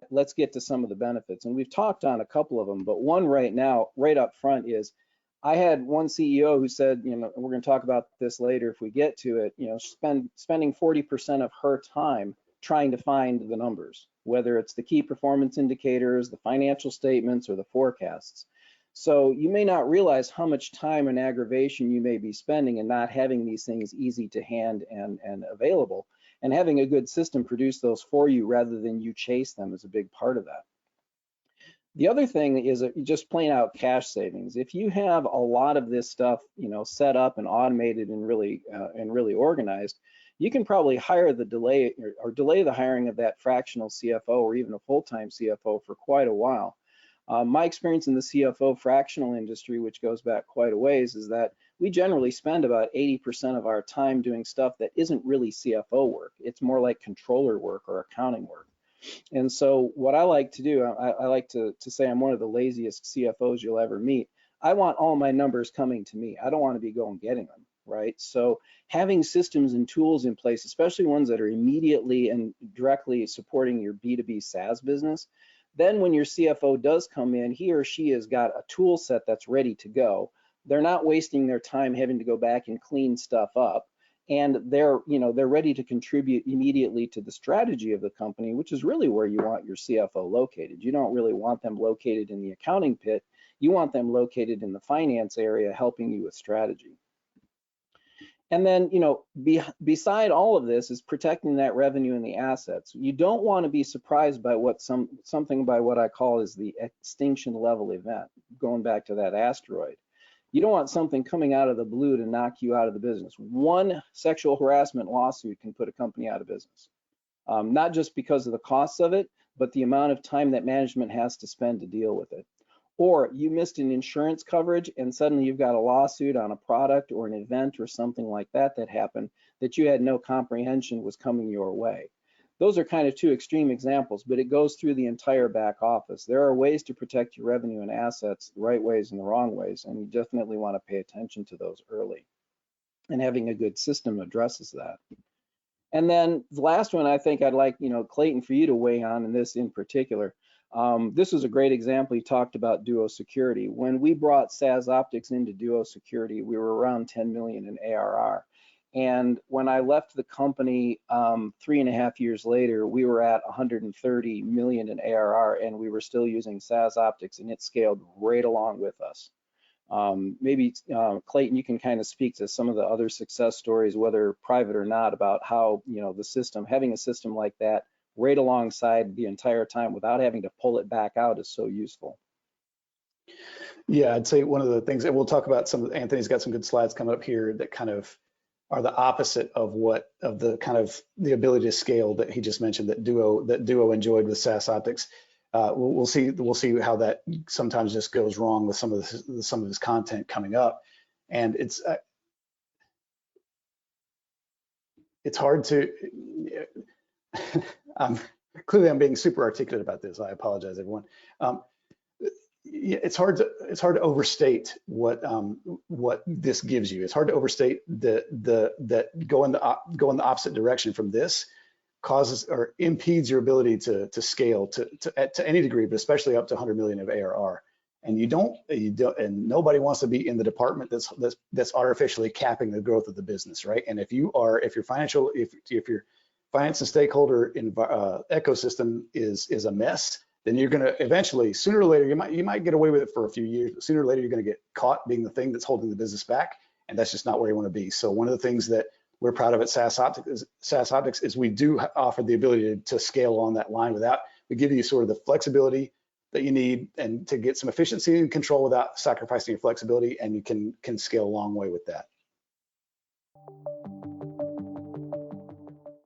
Let's get to some of the benefits. And we've talked on a couple of them, but one right now, right up front is, I had one CEO who said, and we're going to talk about this later if we get to it, spending 40% of her time trying to find the numbers, whether it's the key performance indicators, the financial statements, or the forecasts. So you may not realize how much time and aggravation you may be spending in not having these things easy to hand and available. And having a good system produce those for you rather than you chase them is a big part of that. The other thing is just plain out cash savings. If you have a lot of this stuff, set up and automated and really organized, you can probably delay the hiring of that fractional CFO or even a full-time CFO for quite a while. My experience in the CFO fractional industry, which goes back quite a ways, is that we generally spend about 80% of our time doing stuff that isn't really CFO work. It's more like controller work or accounting work. And so what I like to do, I like to say I'm one of the laziest CFOs you'll ever meet. I want all my numbers coming to me. I don't want to be going getting them, right? So having systems and tools in place, especially ones that are immediately and directly supporting your B2B SaaS business, then when your CFO does come in, he or she has got a tool set that's ready to go. They're not wasting their time having to go back and clean stuff up. And they're ready to contribute immediately to the strategy of the company, which is really where you want your CFO located. You don't really want them located in the accounting pit. You want them located in the finance area, helping you with strategy. And then, beside all of this is protecting that revenue and the assets. You don't want to be surprised by something by what I call is the extinction level event, going back to that asteroid. You don't want something coming out of the blue to knock you out of the business. One sexual harassment lawsuit can put a company out of business, not just because of the costs of it, but the amount of time that management has to spend to deal with it. Or you missed an insurance coverage and suddenly you've got a lawsuit on a product or an event or something like that happened that you had no comprehension was coming your way. Those are kind of two extreme examples, but it goes through the entire back office. There are ways to protect your revenue and assets, the right ways and the wrong ways, and you definitely want to pay attention to those early. And having a good system addresses that. And then the last one, I think I'd like, Clayton, for you to weigh on in this in particular. This was a great example. He talked about Duo Security. When we brought SaaSOptics into Duo Security, we were around 10 million in ARR. And when I left the company 3.5 years later, we were at 130 million in ARR, and we were still using SaaSOptics, and it scaled right along with us. Maybe Clayton, you can kind of speak to some of the other success stories, whether private or not, about how the system, having a system like that right alongside the entire time without having to pull it back out is so useful. Yeah, I'd say one of the things, and we'll talk about Anthony's got some good slides coming up here that kind of are the opposite of the ability to scale that he just mentioned that Duo enjoyed with SaaSOptics. We'll see how that sometimes just goes wrong with some of his content coming up, and it's hard to. Clearly, I'm being super articulate about this. I apologize, everyone. It's hard to overstate what this gives you. It's hard to overstate that going the opposite direction from this causes or impedes your ability to scale to any degree, but especially up to 100 million of ARR. And you don't, and nobody wants to be in the department that's artificially capping the growth of the business, right? And if your finance and stakeholder ecosystem is a mess, then you're going to eventually, sooner or later, you might get away with it for a few years, but sooner or later you're going to get caught being the thing that's holding the business back, and that's just not where you want to be. So one of the things that we're proud of at SaaSOptics is we do offer the ability to scale along that line we give you sort of the flexibility that you need and to get some efficiency and control without sacrificing your flexibility, and you can scale a long way with that.